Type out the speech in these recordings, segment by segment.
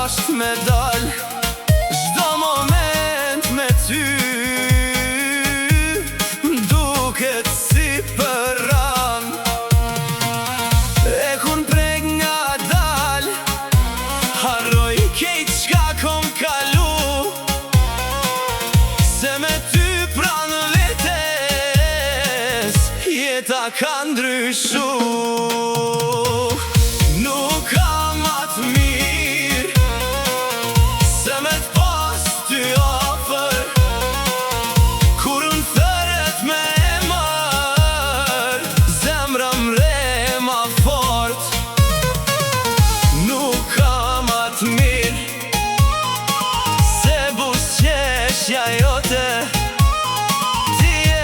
është me dal çdo moment me ty. Duket si për ran e kun prek nga dal, harroj kejt çka kom kalu, se me ty pran vetes jeta ka ndryshu. Nuk kam atë mirë se me t'pas ty ofër, kur unë thërët me emër, zemra mre ma fort. Nuk kam atë mirë se buzëqeshja jote, ti e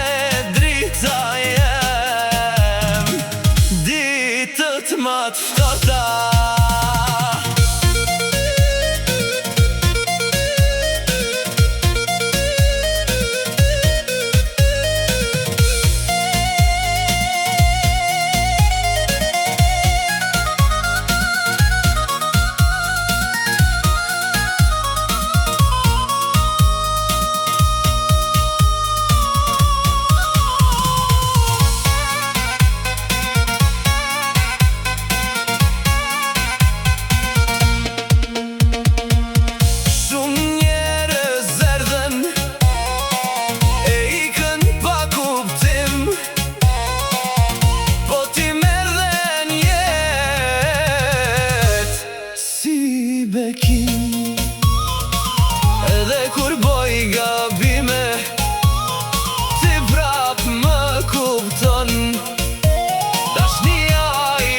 drita jem, ditët ma t'ftota. Edhe kur boj gabime, ti prap më kupton. Dashnia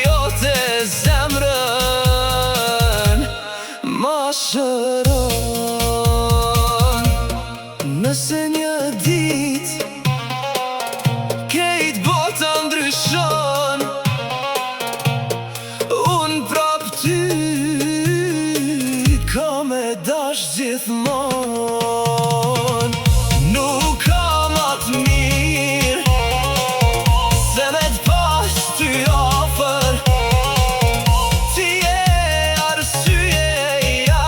jote zemrën ma shëron. Nëse një dit kejt bota ndryshon, unë prap ty kam e dash gjithmon. Nuk kam atë mirë se me t'pas ty ofër, ti e arsyeja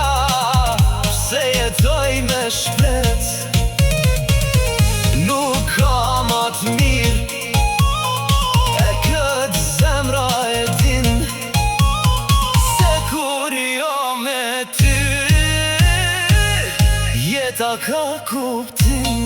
pse jetoj me shpret. Nuk kam atë mirë e këtë zemra e din, se kur jo me ty jeta ka kuptim.